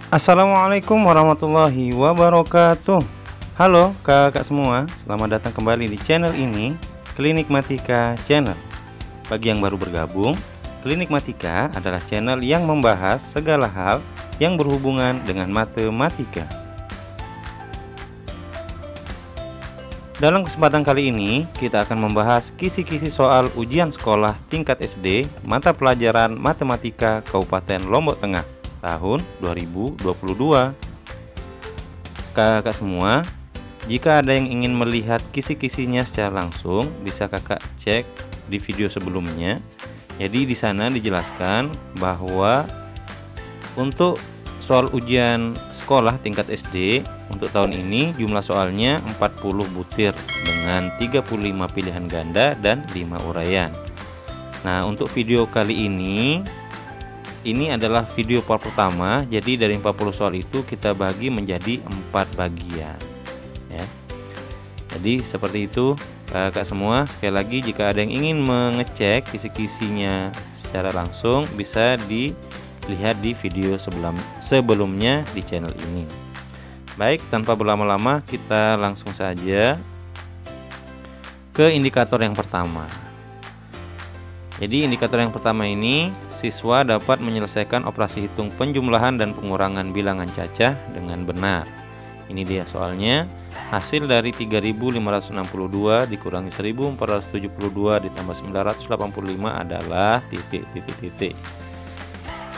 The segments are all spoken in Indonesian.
Assalamualaikum warahmatullahi wabarakatuh. Halo kakak semua, selamat datang kembali di channel ini, Klinik Matika Channel. Bagi yang baru bergabung, Klinik Matika adalah channel yang membahas segala hal yang berhubungan dengan matematika. Dalam kesempatan kali ini, kita akan membahas kisi-kisi soal ujian sekolah tingkat SD mata pelajaran Matematika Kabupaten Lombok Tengah tahun 2022. Kakak semua, jika ada yang ingin melihat kisi-kisinya secara langsung, bisa kakak cek di video sebelumnya. Jadi di sana dijelaskan bahwa untuk soal ujian sekolah tingkat SD untuk tahun ini jumlah soalnya 40 butir dengan 35 pilihan ganda dan 5 uraian. Nah, untuk video kali ini adalah video part pertama, jadi dari 40 soal itu kita bagi menjadi 4 bagian ya. Jadi seperti itu kakak semua. Sekali lagi, jika ada yang ingin mengecek kisi-kisinya secara langsung, bisa dilihat di video sebelumnya di channel ini. Baik, tanpa berlama-lama kita langsung saja ke indikator yang pertama. Jadi indikator yang pertama ini, siswa dapat menyelesaikan operasi hitung penjumlahan dan pengurangan bilangan cacah dengan benar. Ini dia soalnya. Hasil dari 3562 dikurangi 1472 ditambah 985 adalah titik.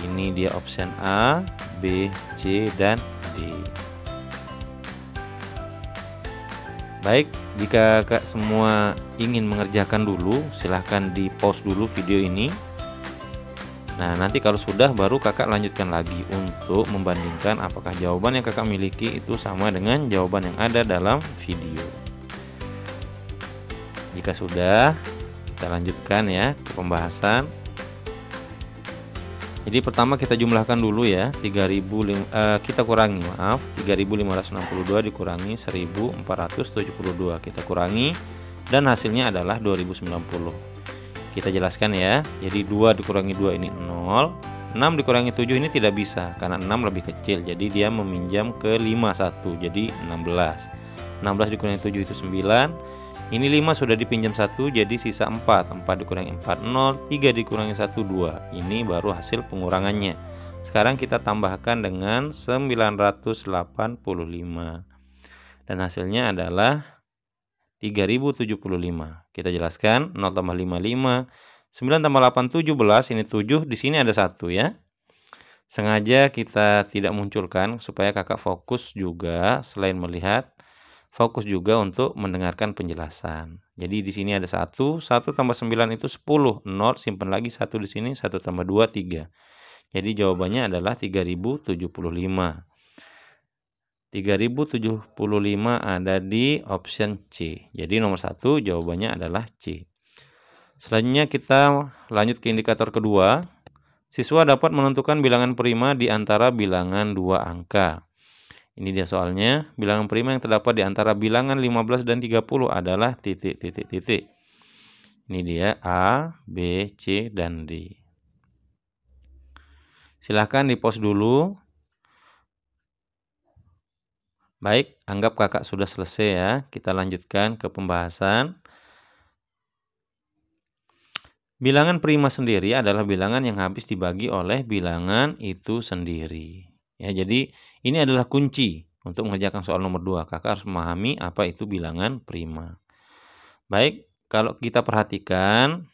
Ini dia option A, B, C, dan D. Baik, jika kakak semua ingin mengerjakan dulu, silahkan di pause dulu video ini. Nah, nanti kalau sudah baru kakak lanjutkan lagi untuk membandingkan apakah jawaban yang kakak miliki itu sama dengan jawaban yang ada dalam video. Jika sudah, kita lanjutkan ya ke pembahasan. Jadi pertama kita jumlahkan dulu ya, kita kurangi 3562 dikurangi 1472, kita kurangi dan hasilnya adalah 2090. Kita jelaskan ya. Jadi 2 dikurangi 2 ini 0, 6 dikurangi 7 ini tidak bisa karena 6 lebih kecil, jadi dia meminjam ke 5 1, jadi 16. 16 dikurangi 7 itu 9. Ini 5 sudah dipinjam 1, jadi sisa 4. 4 dikurangi 4 0, 3 dikurangi 1 2. Ini baru hasil pengurangannya. Sekarang kita tambahkan dengan 985 dan hasilnya adalah 3075. Kita jelaskan 0 tambah 5 5, 9 tambah 8 17, ini 7, di sini ada 1 ya. Sengaja kita tidak munculkan supaya kakak fokus juga, selain melihat, fokus juga untuk mendengarkan penjelasan. Jadi di sini ada 1 tambah 9 itu 10, 0 simpan lagi 1 di sini, 1 tambah 2 3. Jadi jawabannya adalah 3075. 3075 ada di option C. Jadi nomor 1 jawabannya adalah C. Selanjutnya kita lanjut ke indikator kedua. Siswa dapat menentukan bilangan prima di antara bilangan 2 angka. Ini dia soalnya. Bilangan prima yang terdapat di antara bilangan 15 dan 30 adalah titik. Ini dia A, B, C, dan D. Silahkan di pause dulu. Baik, anggap kakak sudah selesai ya. Kita lanjutkan ke pembahasan. Bilangan prima sendiri adalah bilangan yang habis dibagi oleh bilangan itu sendiri. Ya, jadi ini adalah kunci untuk mengerjakan soal nomor 2. Kakak harus memahami apa itu bilangan prima. Baik, kalau kita perhatikan,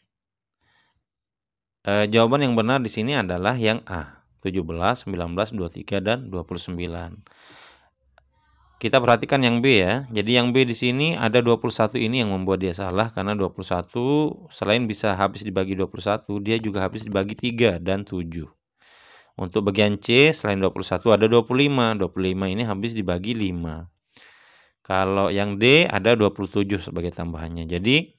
jawaban yang benar di sini adalah yang A, 17, 19, 23, dan 29. Kita perhatikan yang B ya. Jadi yang B di sini ada 21 ini yang membuat dia salah, karena 21 selain bisa habis dibagi 21, dia juga habis dibagi 3 dan 7. Untuk bagian C selain 21 ada 25. 25 ini habis dibagi 5. Kalau yang D ada 27 sebagai tambahannya. Jadi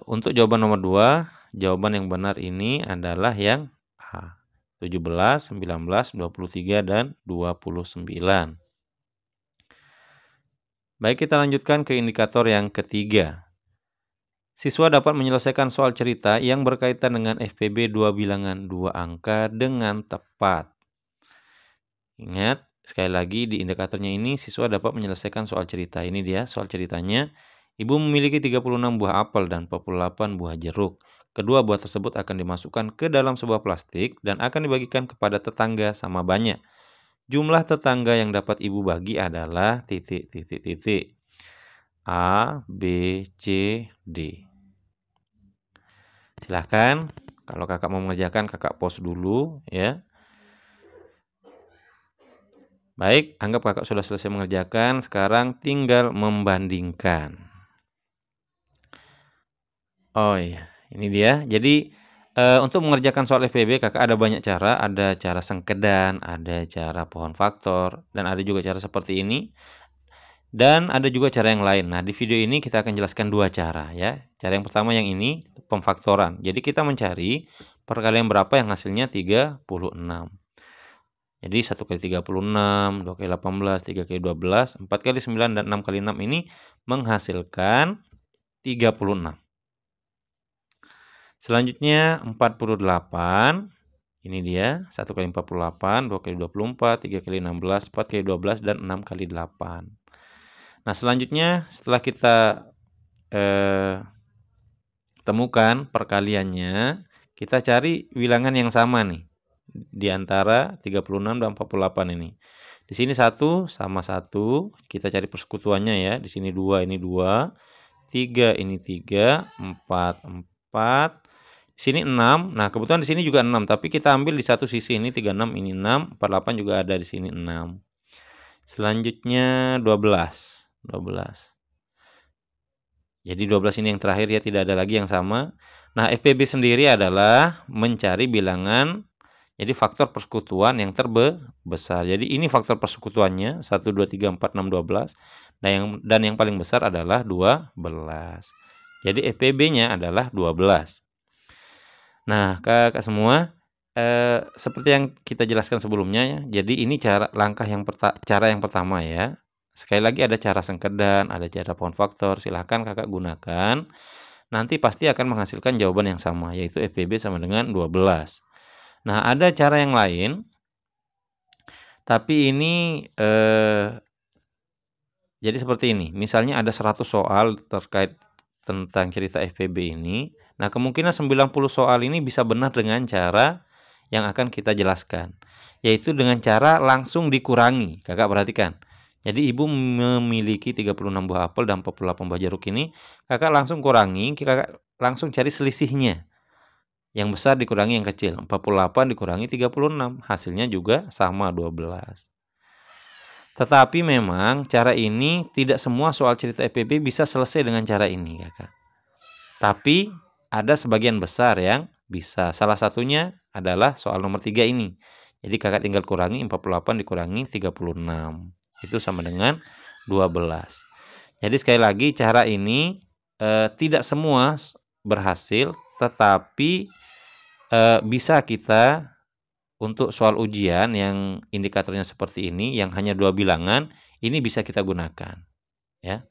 untuk jawaban nomor 2, jawaban yang benar ini adalah yang A, 17, 19, 23, dan 29. Baik, kita lanjutkan ke indikator yang ketiga. Siswa dapat menyelesaikan soal cerita yang berkaitan dengan FPB 2 bilangan 2 angka dengan tepat. Ingat, sekali lagi di indikatornya ini siswa dapat menyelesaikan soal cerita. Ini dia soal ceritanya. Ibu memiliki 36 buah apel dan 48 buah jeruk. Kedua buah tersebut akan dimasukkan ke dalam sebuah plastik dan akan dibagikan kepada tetangga sama banyak. Jumlah tetangga yang dapat ibu bagi adalah titik, titik, titik. A, B, C, D. Silahkan, kalau kakak mau mengerjakan, kakak pause dulu ya. Baik, anggap kakak sudah selesai mengerjakan, sekarang tinggal membandingkan. Oh iya, ini dia. Jadi, untuk mengerjakan soal FPB kakak ada banyak cara, ada cara sengkedan, ada cara pohon faktor, dan ada juga cara seperti ini. Dan ada juga cara yang lain. Nah, di video ini kita akan jelaskan dua cara ya. Cara yang pertama yang ini, pemfaktoran. Jadi kita mencari perkalian berapa yang hasilnya 36. Jadi 1 kali 36, 2 kali 18, 3 kali 12, 4 kali 9, dan 6 kali 6 ini menghasilkan 36. Selanjutnya 48. Ini dia, 1 kali 48, 2 kali 24, 3 kali 16, 4 kali 12, dan 6 kali 8. Nah, selanjutnya setelah kita temukan perkaliannya, kita cari bilangan yang sama nih di antara 36 dan 48 ini. Di sini 1 sama 1, kita cari persekutuannya ya. Di sini 2, ini 2, 3, ini 3, 4, 4. Di sini 6. Nah, kebetulan di sini juga 6, tapi kita ambil di satu sisi, ini 36, ini 6, 48 juga ada di sini 6. Selanjutnya 12. Jadi 12 ini yang terakhir ya, tidak ada lagi yang sama. Nah, FPB sendiri adalah mencari bilangan, jadi faktor persekutuan yang terbesar. Jadi ini faktor persekutuannya 1, 2, 3, 4, 6, 12. Dan yang paling besar adalah 12. Jadi FPB-nya adalah 12. Nah, kakak semua, seperti yang kita jelaskan sebelumnya ya. Jadi ini cara yang pertama ya. Sekali lagi ada cara sengkedan, ada cara pohon faktor, silahkan kakak gunakan. Nanti pasti akan menghasilkan jawaban yang sama, yaitu FPB sama dengan 12. Nah, ada cara yang lain, tapi ini jadi seperti ini. Misalnya ada 100 soal terkait tentang cerita FPB ini. Nah, kemungkinan 90 soal ini bisa benar dengan cara yang akan kita jelaskan, yaitu dengan cara langsung dikurangi. Kakak perhatikan. Jadi ibu memiliki 36 buah apel dan 48 buah jeruk ini, kakak langsung kurangi, kakak langsung cari selisihnya. Yang besar dikurangi yang kecil, 48 dikurangi 36, hasilnya juga sama 12. Tetapi memang cara ini tidak semua soal cerita FPB bisa selesai dengan cara ini, kakak. Tapi ada sebagian besar yang bisa. Salah satunya adalah soal nomor 3 ini. Jadi kakak tinggal kurangi 48 dikurangi 36. Itu sama dengan 12. Jadi sekali lagi cara ini tidak semua berhasil, tetapi bisa kita untuk soal ujian yang indikatornya seperti ini, yang hanya 2 bilangan, ini bisa kita gunakan ya.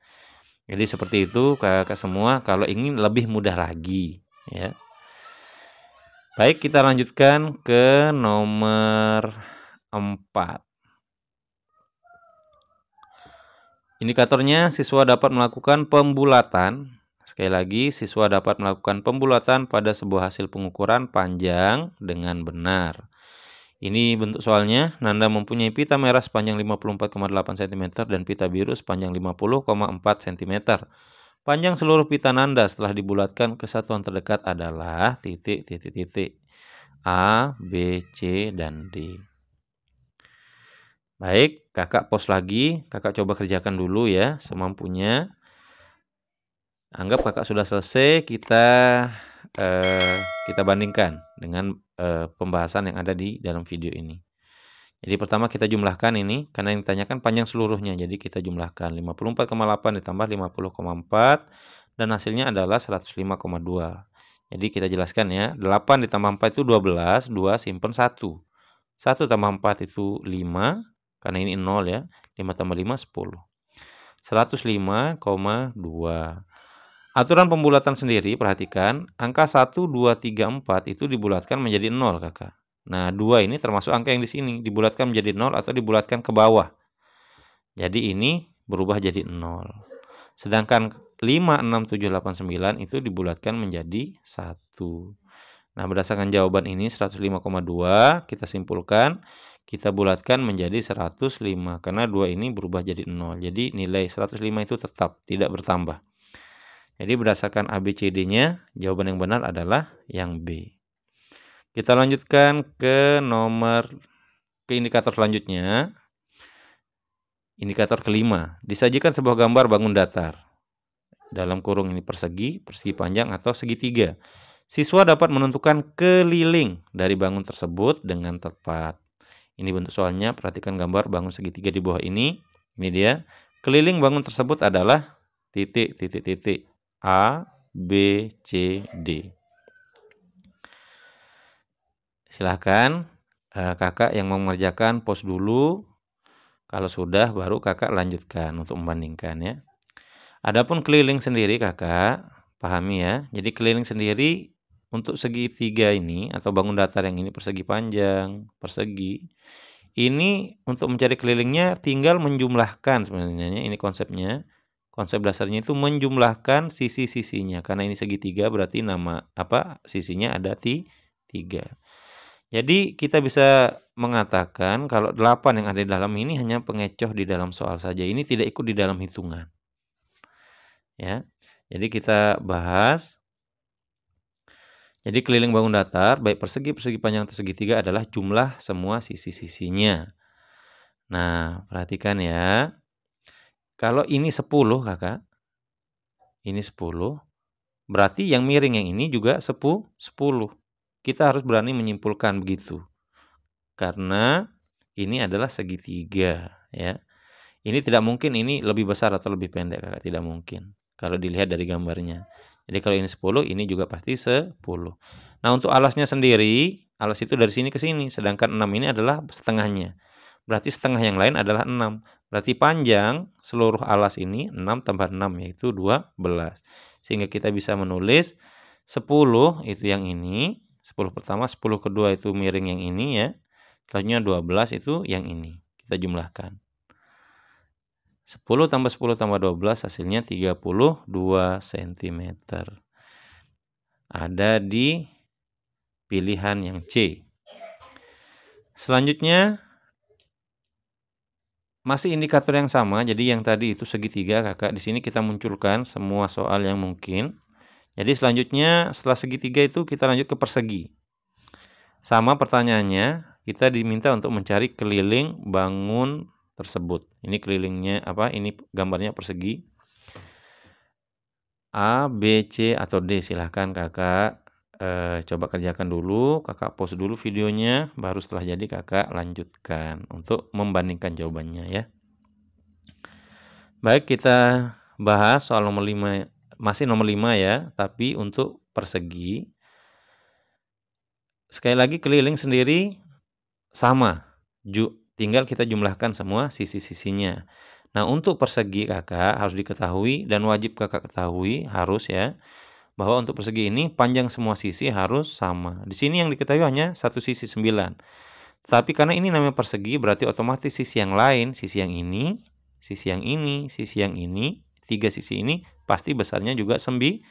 Jadi seperti itu kakak semua kalau ingin lebih mudah lagi ya. Baik, kita lanjutkan ke nomor 4. Indikatornya siswa dapat melakukan pembulatan. Sekali lagi, siswa dapat melakukan pembulatan pada sebuah hasil pengukuran panjang dengan benar. Ini bentuk soalnya. Nanda mempunyai pita merah sepanjang 54,8 cm dan pita biru sepanjang 50,4 cm. Panjang seluruh pita Nanda setelah dibulatkan ke satuan terdekat adalah titik, titik, titik. A, B, C, dan D. Baik, kakak pause lagi. Kakak coba kerjakan dulu ya, semampunya. Anggap kakak sudah selesai, kita bandingkan dengan pembahasan yang ada di dalam video ini. Jadi pertama kita jumlahkan ini, karena yang ditanyakan panjang seluruhnya. Jadi kita jumlahkan 54,8 ditambah 50,4, dan hasilnya adalah 105,2. Jadi kita jelaskan ya, 8 ditambah 4 itu 12, 2 simpen 1. 1 tambah 4 itu 5, karena ini 0 ya, 5 tambah 5, 10. 105,2. Aturan pembulatan sendiri, perhatikan, angka 1, 2, 3, 4 itu dibulatkan menjadi 0, kakak. Nah, 2 ini termasuk angka yang di sini, dibulatkan menjadi 0 atau dibulatkan ke bawah. Jadi ini berubah jadi 0. Sedangkan 5, 6, 7, 8, 9 itu dibulatkan menjadi 1. Nah, berdasarkan jawaban ini 105,2, kita simpulkan, kita bulatkan menjadi 105 karena 2 ini berubah jadi 0. Jadi nilai 105 itu tetap tidak bertambah. Jadi berdasarkan ABCD-nya, jawaban yang benar adalah yang B. Kita lanjutkan ke indikator selanjutnya. Indikator kelima, disajikan sebuah gambar bangun datar. Dalam kurung ini persegi, persegi panjang atau segitiga. Siswa dapat menentukan keliling dari bangun tersebut dengan tepat. Ini bentuk soalnya, perhatikan gambar bangun segitiga di bawah ini. Ini dia. Keliling bangun tersebut adalah titik, titik, titik. A, B, C, D. Silahkan kakak yang mau mengerjakan pause dulu. Kalau sudah baru kakak lanjutkan untuk membandingkan ya. Adapun keliling sendiri kakak, pahami ya. Jadi keliling sendiri untuk segitiga ini atau bangun datar yang ini persegi panjang, persegi. Ini untuk mencari kelilingnya tinggal menjumlahkan sebenarnya, ini konsepnya. Konsep dasarnya itu menjumlahkan sisi-sisinya. Karena ini segitiga berarti sisinya ada 3. Jadi kita bisa mengatakan kalau 8 yang ada di dalam ini hanya pengecoh di dalam soal saja. Ini tidak ikut di dalam hitungan. Ya. Jadi kita bahas. Jadi keliling bangun datar baik persegi, persegi panjang atau segitiga adalah jumlah semua sisi-sisinya. Nah, perhatikan ya. Kalau ini 10 kakak. Ini 10. Berarti yang miring yang ini juga 10. Kita harus berani menyimpulkan begitu. Karena ini adalah segitiga ya. Ini tidak mungkin ini lebih besar atau lebih pendek kakak, tidak mungkin. Kalau dilihat dari gambarnya. Jadi kalau ini 10, ini juga pasti 10. Nah, untuk alasnya sendiri, alas itu dari sini ke sini, sedangkan 6 ini adalah setengahnya. Berarti setengah yang lain adalah 6. Berarti panjang seluruh alas ini 6 tambah 6 yaitu 12. Sehingga kita bisa menulis 10 itu yang ini, 10 pertama, 10 kedua itu miring yang ini ya. Selanjutnya 12 itu yang ini. Kita jumlahkan. 10 tambah 10 tambah 12 hasilnya 32 cm. Ada di pilihan yang C. Selanjutnya masih indikator yang sama. Jadi yang tadi itu segitiga kakak. Di sini kita munculkan semua soal yang mungkin. Jadi selanjutnya setelah segitiga itu kita lanjut ke persegi. Sama pertanyaannya, kita diminta untuk mencari keliling bangun tersebut. Ini kelilingnya ini gambarnya persegi. A, B, C, atau D. Silahkan kakak coba kerjakan dulu. Kakak pause dulu videonya. Baru setelah jadi kakak lanjutkan untuk membandingkan jawabannya ya. Baik, kita bahas soal nomor 5. Masih nomor 5 ya. Tapi untuk persegi. Sekali lagi keliling sendiri sama. Tinggal kita jumlahkan semua sisi-sisinya. Nah, untuk persegi kakak harus diketahui dan wajib kakak ketahui harus ya. Bahwa untuk persegi ini panjang semua sisi harus sama. Di sini yang diketahui hanya satu sisi 9. Tapi karena ini namanya persegi berarti otomatis sisi yang lain, sisi yang ini, sisi yang ini, sisi yang ini, 3 sisi ini pasti besarnya juga 9.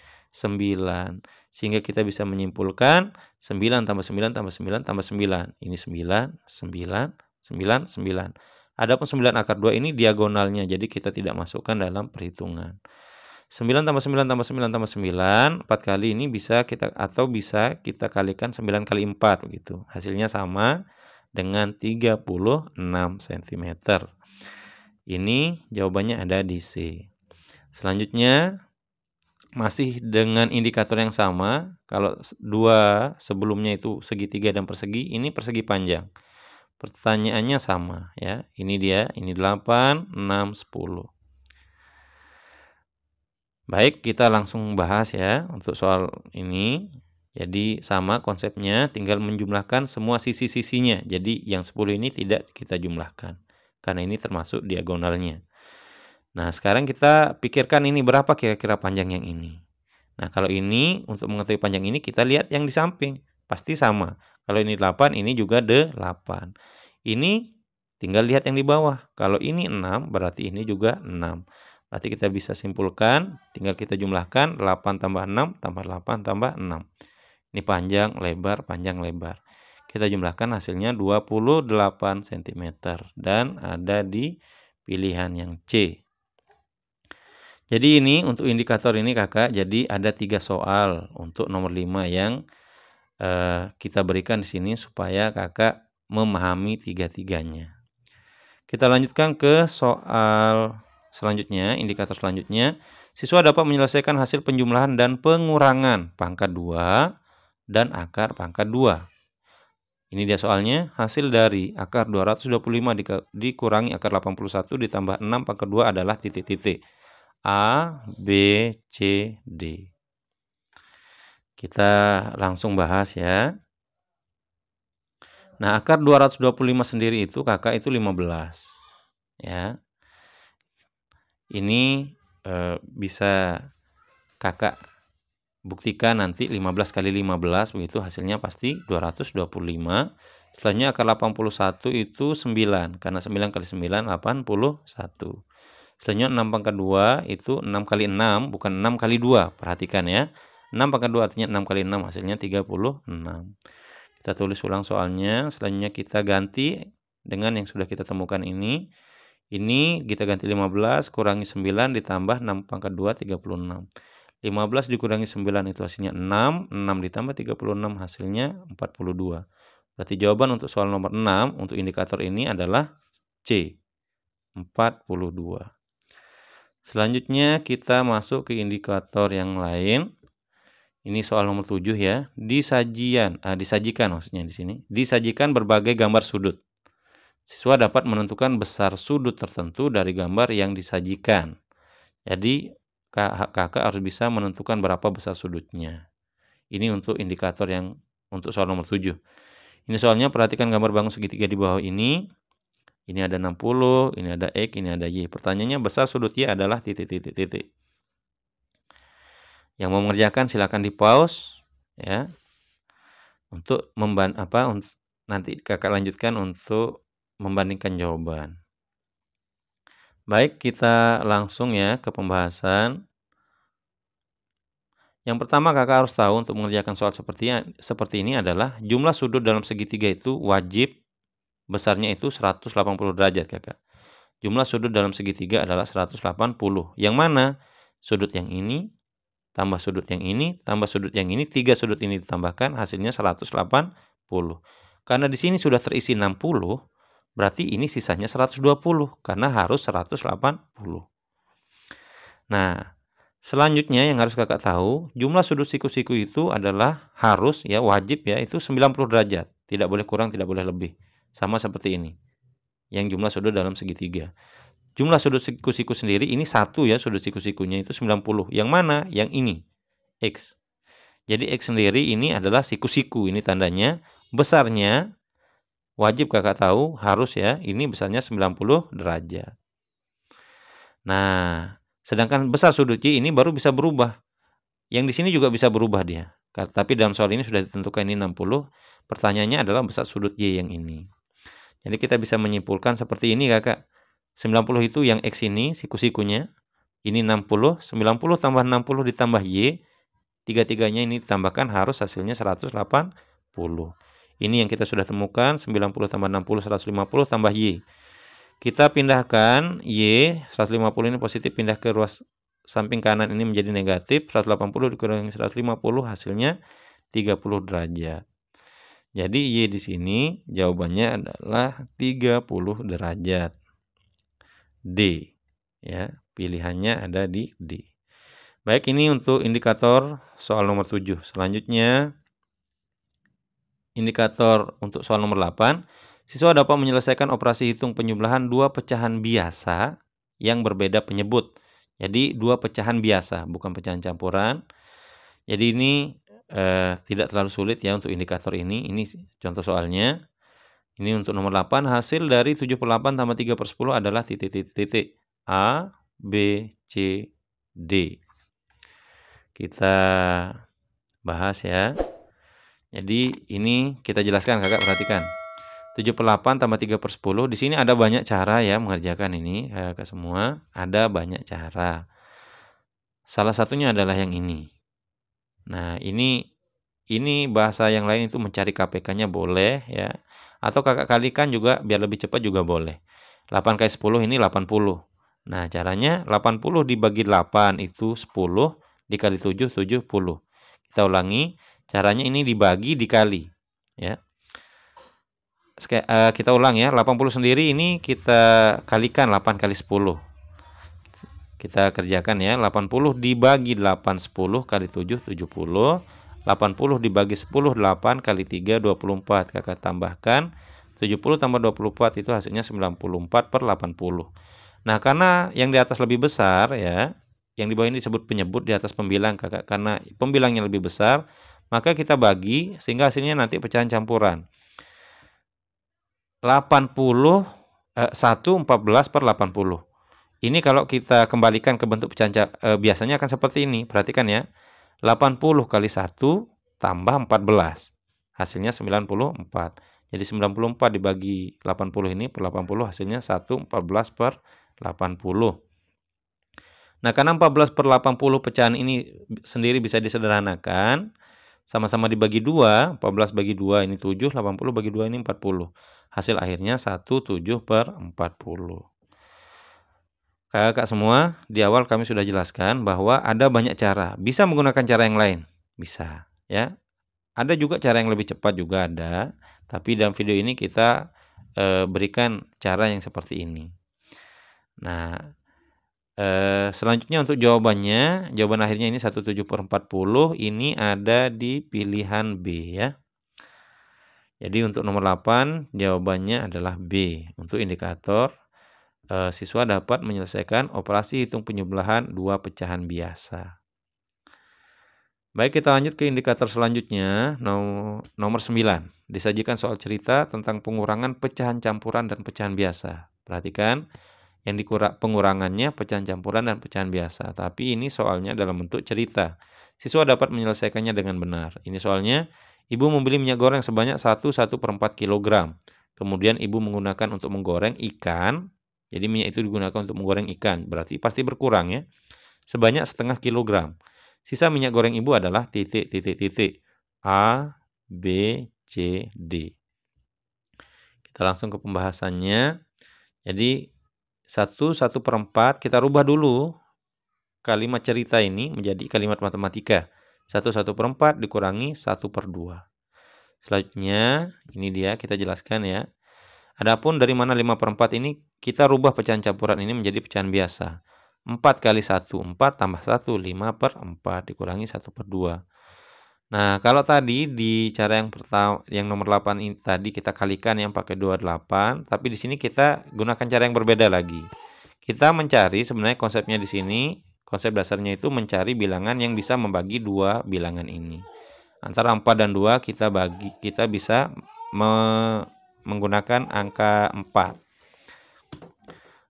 Sehingga kita bisa menyimpulkan 9 tambah 9 tambah 9 tambah 9. Ini 9, 9, 9, 9. Adapun 9 akar 2 ini diagonalnya, jadi kita tidak masukkan dalam perhitungan. 9 tambah 9 tambah 9 tambah 9, 4 kali ini bisa kita kalikan 9 kali 4 begitu. Hasilnya sama dengan 36 cm. Ini jawabannya ada di C. Selanjutnya masih dengan indikator yang sama. Kalau 2 sebelumnya itu segitiga dan persegi, ini persegi panjang. Pertanyaannya sama ya. Ini dia, ini 8, 6, 10. Baik, kita langsung bahas ya untuk soal ini. Jadi sama konsepnya, tinggal menjumlahkan semua sisi-sisinya. Jadi yang 10 ini tidak kita jumlahkan. Karena ini termasuk diagonalnya. Nah, sekarang kita pikirkan ini berapa kira-kira panjang yang ini. Nah, kalau ini untuk mengetahui panjang ini kita lihat yang di samping. pasti sama. Kalau ini 8, ini juga 8. Ini tinggal lihat yang di bawah. Kalau ini 6, berarti ini juga 6. Berarti kita bisa simpulkan, tinggal kita jumlahkan 8 tambah 6 tambah 8 tambah 6. Ini panjang, lebar, panjang, lebar. Kita jumlahkan hasilnya 28 cm dan ada di pilihan yang C. Jadi ini untuk indikator ini Kakak, jadi ada 3 soal untuk nomor 5 yang kita berikan di sini supaya Kakak memahami tiga-tiganya. Kita lanjutkan ke soal selanjutnya, indikator selanjutnya. Siswa dapat menyelesaikan hasil penjumlahan dan pengurangan pangkat 2 dan akar pangkat 2. Ini dia soalnya, hasil dari akar 225 dikurangi akar 81 ditambah 6 pangkat 2 adalah titik-titik. A, B, C, D. Kita langsung bahas ya. Nah, akar 225 sendiri itu Kakak itu 15. Ya. Ini bisa Kakak buktikan nanti 15 kali 15 begitu hasilnya pasti 225. Selanjutnya akar 81 itu 9 karena 9 kali 9 81. Selanjutnya 6 pangkat 2 itu 6 kali 6 bukan 6 kali 2. Perhatikan ya. 6 pangkat 2 artinya 6 kali 6 hasilnya 36. Kita tulis ulang soalnya. Selanjutnya kita ganti dengan yang sudah kita temukan ini. Ini kita ganti 15 kurangi 9 ditambah 6 pangkat 2 36. 15 dikurangi 9 itu hasilnya 6. 6 ditambah 36 hasilnya 42. Berarti jawaban untuk soal nomor 6 untuk indikator ini adalah C. 42. Selanjutnya kita masuk ke indikator yang lain. Ini soal nomor 7 ya. Disajikan maksudnya di sini. Disajikan berbagai gambar sudut. Siswa dapat menentukan besar sudut tertentu dari gambar yang disajikan. Jadi kakak harus bisa menentukan berapa besar sudutnya. Ini untuk indikator yang untuk soal nomor 7. Ini soalnya perhatikan gambar bangun segitiga di bawah ini. Ini ada 60, ini ada X, ini ada Y. Pertanyaannya besar sudut Y adalah titik-titik-titik. Yang mau mengerjakan silakan di pause ya. Untuk nanti kakak lanjutkan untuk membandingkan jawaban. Baik, kita langsung ya ke pembahasan. Yang pertama kakak harus tahu untuk mengerjakan soal seperti ini adalah jumlah sudut dalam segitiga itu wajib besarnya itu 180 derajat kakak. Jumlah sudut dalam segitiga adalah 180. Yang mana? Sudut yang ini, tambah sudut yang ini, tambah sudut yang ini, 3 sudut ini ditambahkan, hasilnya 180. Karena di sini sudah terisi 60, berarti ini sisanya 120, karena harus 180. Nah, selanjutnya yang harus kakak tahu, jumlah sudut siku-siku itu adalah harus, ya wajib ya, itu 90 derajat. Tidak boleh kurang, tidak boleh lebih. Sama seperti ini. Yang jumlah sudut dalam segitiga. Jumlah sudut siku-siku sendiri ini 1 ya, sudut siku-sikunya itu 90. Yang mana? Yang ini, X. Jadi X sendiri ini adalah siku-siku, ini tandanya. Besarnya, wajib kakak tahu, harus ya, ini besarnya 90 derajat. Nah, sedangkan besar sudut Y ini baru bisa berubah. Yang di sini juga bisa berubah dia. Tapi dalam soal ini sudah ditentukan ini 60. Pertanyaannya adalah besar sudut Y yang ini. Jadi kita bisa menyimpulkan seperti ini kakak. 90 itu yang X ini, siku-sikunya. Ini 60, 90 tambah 60 ditambah Y. Tiga-tiganya ini ditambahkan harus hasilnya 180. Ini yang kita sudah temukan, 90 tambah 60, 150 tambah Y. Kita pindahkan Y, 150 ini positif, pindah ke ruas samping kanan ini menjadi negatif. 180 dikurangi 150 hasilnya 30 derajat. Jadi Y di sini jawabannya adalah 30 derajat. D. Ya, pilihannya ada di D. Baik, ini untuk indikator soal nomor 7. Selanjutnya indikator untuk soal nomor 8. Siswa dapat menyelesaikan operasi hitung penjumlahan 2 pecahan biasa yang berbeda penyebut. Jadi 2 pecahan biasa, bukan pecahan campuran. Jadi ini tidak terlalu sulit ya untuk indikator ini. Ini contoh soalnya. Ini untuk nomor 8, hasil dari 78 tambah 3/10 adalah titik-titik. A, B, C, D. Kita bahas ya. Jadi ini kita jelaskan Kakak, perhatikan. 7/8 tambah 3/10, di sini ada banyak cara ya mengerjakan ini, Kakak semua, ada banyak cara. Salah satunya adalah yang ini. Nah, ini bahasa yang lain itu mencari KPK-nya boleh ya, atau Kakak kalikan juga biar lebih cepat juga boleh. 8 kali 10 ini 80. Nah, caranya 80 dibagi 8 itu 10, dikali 7, 70. Kita ulangi, caranya ini dibagi dikali, ya. Kita ulang ya, 80 sendiri ini kita kalikan 8 kali 10. Kita kerjakan ya, 80 dibagi 8, 10 kali 7, 70. 80 dibagi 10, 8 kali 3, 24. Kakak tambahkan, 70 tambah 24 itu hasilnya 94/80. Nah, karena yang di atas lebih besar ya, yang di bawah ini disebut penyebut, di atas pembilang Kakak. Karena pembilangnya lebih besar, maka kita bagi sehingga hasilnya nanti pecahan campuran. 1/14/80. Ini kalau kita kembalikan ke bentuk pecahan biasanya akan seperti ini. Perhatikan ya. 80 kali 1 tambah 14. Hasilnya 94. Jadi 94 dibagi 80 ini per 80 hasilnya 1/14/80. Nah, karena 14/80 pecahan ini sendiri bisa disederhanakan, sama-sama dibagi 2, 14 bagi 2 ini 7, 80 bagi 2 ini 40. Hasil akhirnya 1/7/40. Kakak semua, di awal kami sudah jelaskan bahwa ada banyak cara. Bisa menggunakan cara yang lain, bisa, ya. Ada juga cara yang lebih cepat juga ada, tapi dalam video ini kita berikan cara yang seperti ini. Nah, selanjutnya untuk jawabannya, jawaban akhirnya ini 1/7/40 ini ada di pilihan B ya. Jadi untuk nomor 8 jawabannya adalah B. Untuk indikator siswa dapat menyelesaikan operasi hitung penjumlahan 2 pecahan biasa. Baik, kita lanjut ke indikator selanjutnya, nomor 9. Disajikan soal cerita tentang pengurangan pecahan campuran dan pecahan biasa. Perhatikan, yang pengurangannya pecahan campuran dan pecahan biasa. Tapi ini soalnya dalam bentuk cerita. Siswa dapat menyelesaikannya dengan benar. Ini soalnya, ibu membeli minyak goreng sebanyak 1/4 kg. Kemudian ibu menggunakan untuk menggoreng ikan. Jadi minyak itu digunakan untuk menggoreng ikan. Berarti pasti berkurang ya. Sebanyak 0,5 kilogram. Sisa minyak goreng ibu adalah titik, titik, titik. A, B, C, D. Kita langsung ke pembahasannya. Jadi 1/4 kita rubah dulu kalimat cerita ini menjadi kalimat matematika. 1/4 dikurangi 1/2. Selanjutnya, ini dia kita jelaskan ya. Adapun dari mana 5/4 ini, kita rubah pecahan campuran ini menjadi pecahan biasa. 4 kali 1, 4 tambah 1, 5/4 dikurangi 1/2. Nah, kalau tadi di cara yang pertama, yang nomor 8 ini tadi kita kalikan yang pakai 28, tapi di sini kita gunakan cara yang berbeda lagi. Kita mencari sebenarnya konsepnya di sini, konsep dasarnya itu mencari bilangan yang bisa membagi dua bilangan ini. Antara 4 dan 2 kita bisa menggunakan angka 4.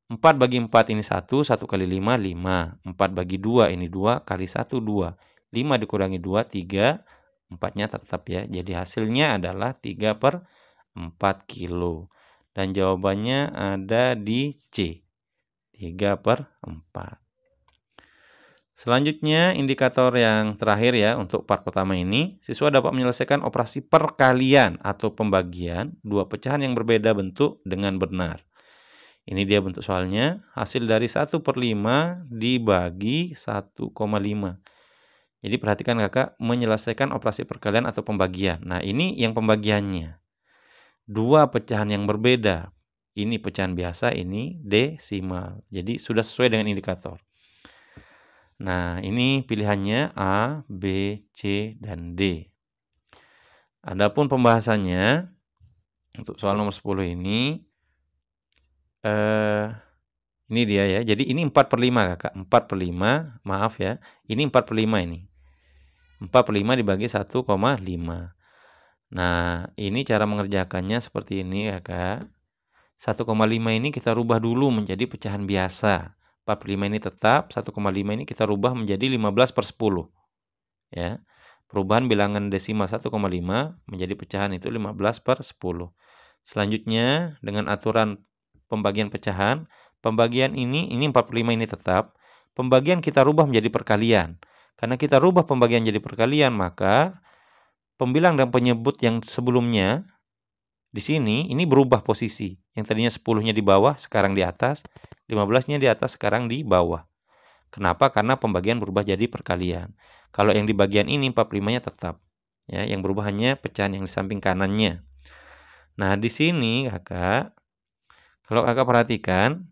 4 bagi 4 ini 1, 1 kali 5, 5. 4 bagi 2 ini 2, kali 1, 2. 5 dikurangi 2, 3. 4-nya tetap ya. Jadi hasilnya adalah 3/4 kilo. Dan jawabannya ada di C. 3/4. Selanjutnya indikator yang terakhir ya untuk part pertama ini, siswa dapat menyelesaikan operasi perkalian atau pembagian dua pecahan yang berbeda bentuk dengan benar. Ini dia bentuk soalnya, hasil dari 1/5 dibagi 1,5. Jadi perhatikan Kakak menyelesaikan operasi perkalian atau pembagian. Nah, ini yang pembagiannya. Dua pecahan yang berbeda. Ini pecahan biasa, ini desimal. Jadi sudah sesuai dengan indikator. Nah, ini pilihannya A, B, C, dan D. Adapun pembahasannya untuk soal nomor 10 ini dia ya. Jadi ini 4/5 Kakak. 4/5, maaf ya. Ini 4/5 ini. 4/5 dibagi 1,5. Nah, ini cara mengerjakannya seperti ini Kakak. 1,5 ini kita rubah dulu menjadi pecahan biasa. 4/5 ini tetap, 1,5 ini kita rubah menjadi 15/10. Ya. Perubahan bilangan desimal 1,5 menjadi pecahan itu 15/10. Selanjutnya dengan aturan pembagian pecahan, pembagian ini 45 ini tetap, pembagian kita rubah menjadi perkalian. Karena kita rubah pembagian jadi perkalian, maka pembilang dan penyebut yang sebelumnya di sini ini berubah posisi. Yang tadinya 10-nya di bawah, sekarang di atas, 15-nya di atas, sekarang di bawah. Kenapa? Karena pembagian berubah jadi perkalian. Kalau yang di bagian ini 45-nya tetap. Ya, yang berubah hanya pecahan yang di samping kanannya. Nah, di sini Kakak, kalau Kakak perhatikan,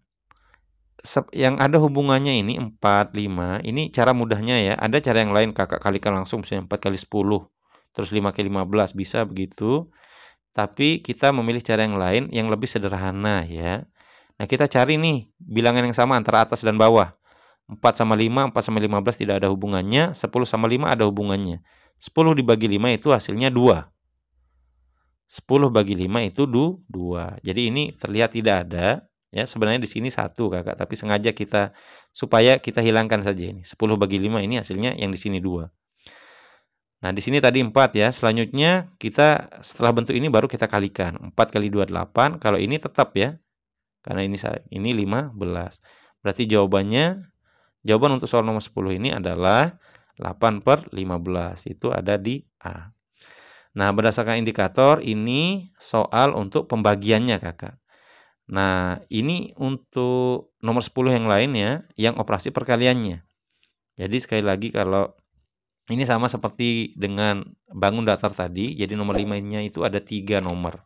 yang ada hubungannya ini 4, 5, ini cara mudahnya ya. Ada cara yang lain Kakak kalikan langsung, misalnya 4 kali 10, terus 5 kali 15, bisa begitu. Tapi kita memilih cara yang lain yang lebih sederhana ya. Nah, kita cari nih bilangan yang sama antara atas dan bawah. 4 sama 5, 4 sama 15 tidak ada hubungannya, 10 sama 5 ada hubungannya. 10 dibagi 5 itu hasilnya 2. 10 bagi 5 itu 2. Jadi ini terlihat tidak ada, ya sebenarnya di sini 1 Kakak, tapi sengaja supaya kita hilangkan saja ini. 10 bagi 5 ini hasilnya yang di sini 2. Nah, di sini tadi 4 ya. Selanjutnya kita setelah bentuk ini baru kita kalikan. 4 kali 2 8. Kalau ini tetap ya. Karena ini 15. Berarti jawaban untuk soal nomor 10 ini adalah 8/15. Itu ada di A. Nah, berdasarkan indikator ini soal untuk pembagiannya Kakak. Nah, ini untuk nomor 10 yang lain ya, yang operasi perkaliannya. Jadi sekali lagi kalau ini sama seperti dengan bangun datar tadi, jadi nomor 5-nya itu ada 3 nomor.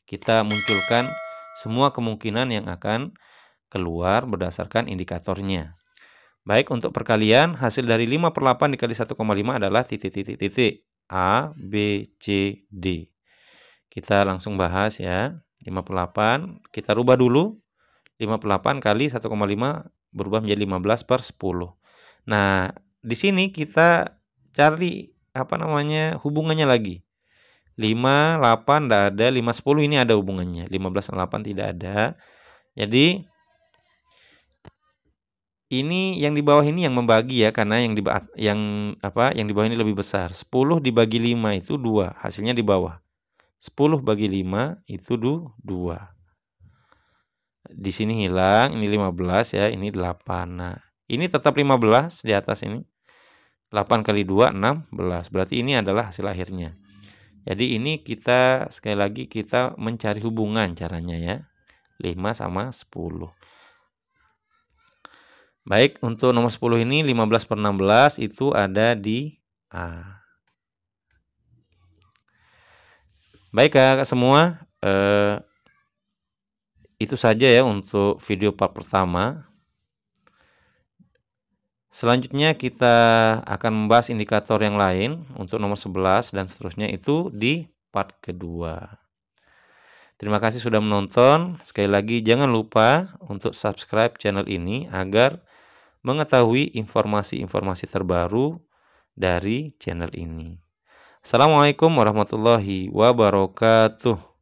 Kita munculkan semua kemungkinan yang akan keluar berdasarkan indikatornya. Baik, untuk perkalian, hasil dari 5/8 dikali 1,5 adalah titik-titik-titik. A, B, C, D. Kita langsung bahas ya. 5/8, kita rubah dulu. 5/8 kali 1,5 berubah menjadi 15/10. Nah, di sini kita cari hubungannya lagi. 5, 8 tidak ada, 5, 10 ini ada hubungannya. 15 dan 8 tidak ada. Jadi ini yang di bawah ini yang membagi ya, karena yang di bawah ini lebih besar. 10 dibagi 5 itu 2, hasilnya di bawah. 10 bagi 5 itu 2. Di sini hilang, ini 15 ya, ini 8. Nah, ini tetap 15 di atas ini. 8 kali 2, 16. Berarti ini adalah hasil akhirnya. Jadi ini sekali lagi kita mencari hubungan caranya ya. 5 sama 10. Baik, untuk nomor 10 ini 15/16 itu ada di A. Baik Kakak semua, itu saja ya untuk video part pertama. Selanjutnya kita akan membahas indikator yang lain untuk nomor 11 dan seterusnya itu di part kedua. Terima kasih sudah menonton. Sekali lagi jangan lupa untuk subscribe channel ini agar mengetahui informasi-informasi terbaru dari channel ini. Assalamualaikum warahmatullahi wabarakatuh.